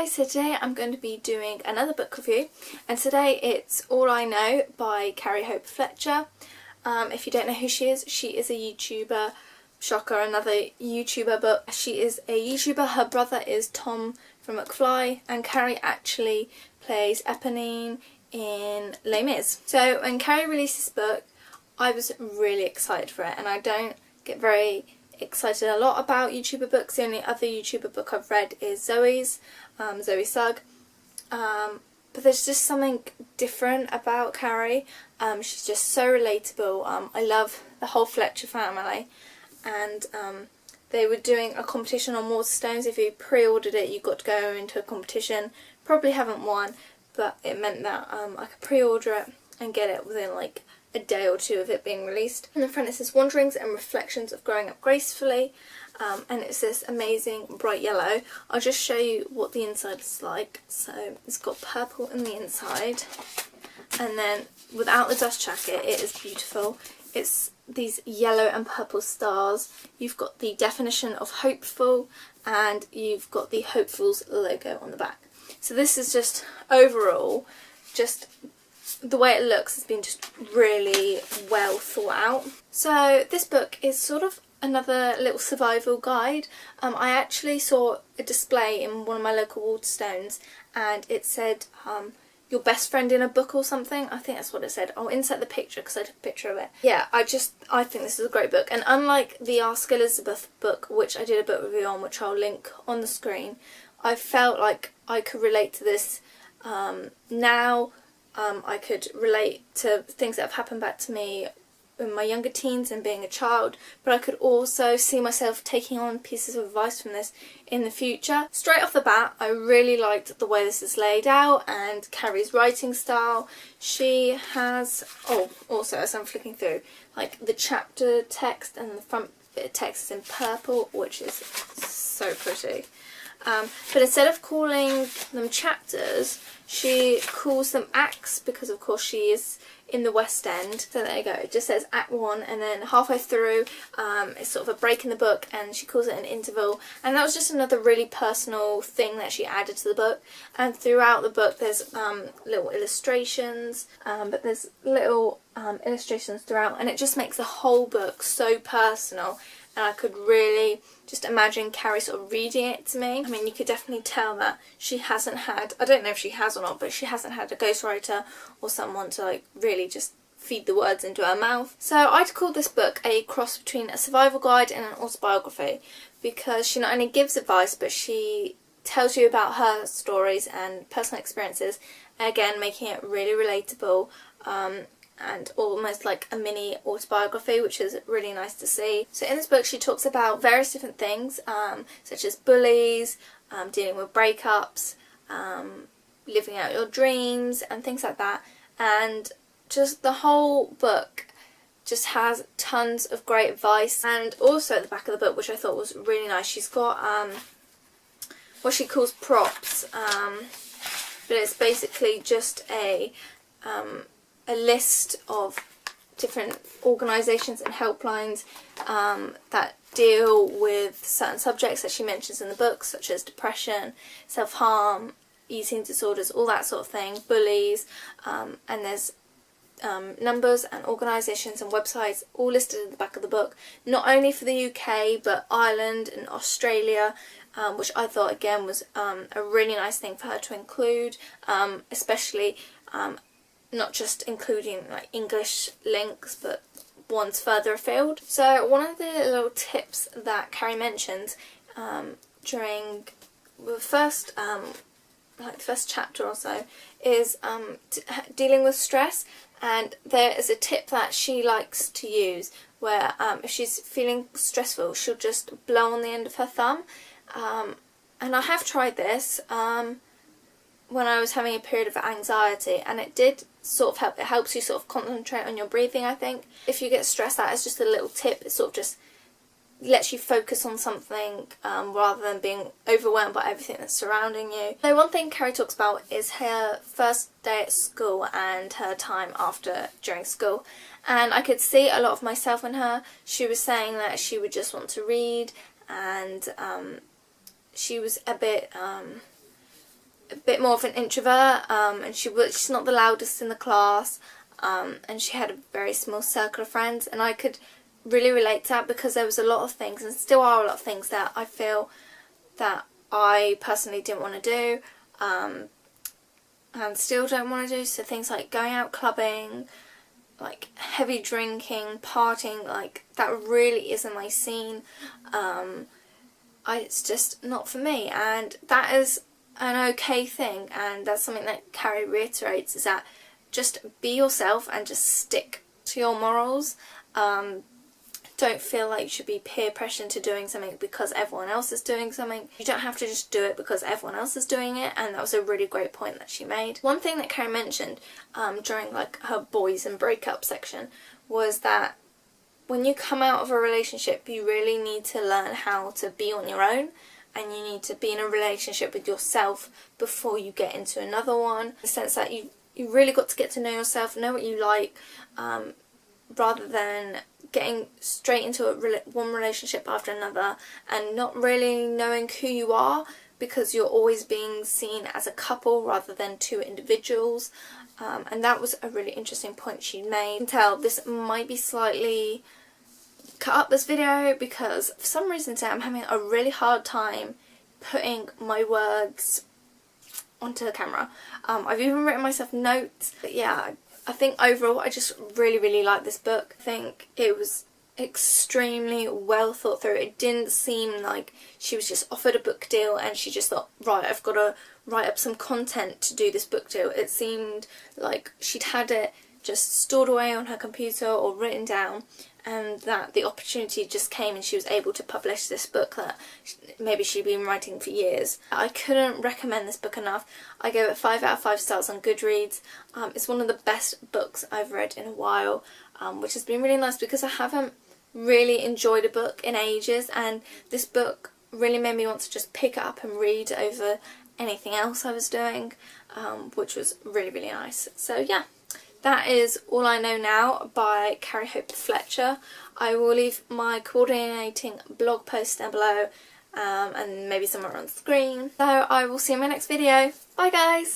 so today I'm going to be doing another book review, and today it's All I Know by Carrie Hope Fletcher. If you don't know who she is a YouTuber. Shocker, another YouTuber, but she is a YouTuber. Her brother is Tom from McFly, and Carrie actually plays Eponine in Les Mis. So when Carrie released this book, I was really excited for it, and I don't get very excited a lot about YouTuber books. The only other YouTuber book I've read is Zoe's, Zoe Sugg. But there's just something different about Carrie. She's just so relatable. I love the whole Fletcher family, and they were doing a competition on Waterstones. If you pre-ordered it, you got to go into a competition. Probably haven't won, but it meant that I could pre-order it and get it within like a day or two of it being released. In the front it says Wanderings and Reflections of Growing Up Gracefully, and it's this amazing bright yellow. I'll just show you what the inside is like. So it's got purple in the inside, and then without the dust jacket it is beautiful. It's these yellow and purple stars. You've got the definition of hopeful, and you've got the Hopefuls logo on the back. So this is just overall, just the way it looks has been just really well thought out. So this book is sort of another little survival guide. I actually saw a display in one of my local Waterstones, and it said your best friend in a book or something. I think that's what it said. I'll insert the picture because I took a picture of it. Yeah, I think this is a great book, and unlike the Ask Elizabeth book, which I did a book review on, which I'll link on the screen, I felt like I could relate to this now. I could relate to things that have happened back to me in my younger teens and being a child, but I could also see myself taking on pieces of advice from this in the future. Straight off the bat, I really liked the way this is laid out and Carrie's writing style. She has, also as I'm flicking through, like the chapter text and the front bit of text is in purple, which is so pretty. But instead of calling them chapters, she calls them acts, because of course she is in the West End. So there you go, it just says Act 1, and then halfway through it's sort of a break in the book and she calls it an interval, and that was just another really personal thing that she added to the book. And throughout the book there's little illustrations, but there's little illustrations throughout, and it just makes the whole book so personal. And I could really just imagine Carrie sort of reading it to me. I mean, you could definitely tell that she hasn't had, I don't know if she has or not, but she hasn't had a ghostwriter or someone to like really just feed the words into her mouth. So I'd call this book a cross between a survival guide and an autobiography, because she not only gives advice, but she tells you about her stories and personal experiences, again making it really relatable. And almost like a mini autobiography, which is really nice to see. So in this book she talks about various different things, such as bullies, dealing with breakups, living out your dreams and things like that. And just the whole book just has tons of great advice. And also at the back of the book, which I thought was really nice, she's got what she calls props, but it's basically just a list of different organisations and helplines that deal with certain subjects that she mentions in the book, such as depression, self-harm, eating disorders, all that sort of thing, bullies, and there's numbers and organisations and websites all listed at the back of the book, not only for the UK but Ireland and Australia, which I thought again was a really nice thing for her to include, especially not just including like English links, but ones further afield. So one of the little tips that Carrie mentions during the first first chapter or so is dealing with stress, and there is a tip that she likes to use where if she's feeling stressful, she'll just blow on the end of her thumb, and I have tried this when I was having a period of anxiety, and it did sort of help. It helps you sort of concentrate on your breathing, I think. If you get stressed, that is just a little tip. It sort of just lets you focus on something rather than being overwhelmed by everything that's surrounding you. So one thing Carrie talks about is her first day at school and her time during school, and I could see a lot of myself in her. She was saying that she would just want to read, and she was a bit a bit more of an introvert, and she's not the loudest in the class, and she had a very small circle of friends, and I could really relate to that because there was a lot of things, and still are a lot of things, that I feel that I personally didn't want to do, and still don't want to do. So things like going out clubbing, like heavy drinking, partying, like that really isn't my scene. It's just not for me, and that is an okay thing, and that's something that Carrie reiterates, is that just be yourself and just stick to your morals. Don't feel like you should be peer pressured into doing something because everyone else is doing something. You don't have to just do it because everyone else is doing it, and that was a really great point that she made. One thing that Carrie mentioned during like her boys and breakup section was that when you come out of a relationship, you really need to learn how to be on your own, and you need to be in a relationship with yourself before you get into another one. In the sense that you really got to get to know yourself, know what you like, rather than getting straight into one relationship after another and not really knowing who you are, because you're always being seen as a couple rather than two individuals. And that was a really interesting point she made. You can tell this might be slightly cut up, this video, because for some reason today I'm having a really hard time putting my words onto the camera. I've even written myself notes, but yeah, I think overall I just really like this book. I think it was extremely well thought through. It didn't seem like she was just offered a book deal and she just thought, right, I've got to write up some content to do this book deal. It seemed like she'd had it just stored away on her computer or written down, and that the opportunity just came and she was able to publish this book that maybe she'd been writing for years. I couldn't recommend this book enough. I gave it 5 out of 5 stars on Goodreads. It's one of the best books I've read in a while, which has been really nice because I haven't really enjoyed a book in ages, and this book really made me want to just pick it up and read over anything else I was doing, which was really nice. So yeah. That is All I Know Now by Carrie Hope Fletcher. I will leave my coordinating blog post down below, and maybe somewhere on the screen. So I will see you in my next video. Bye guys!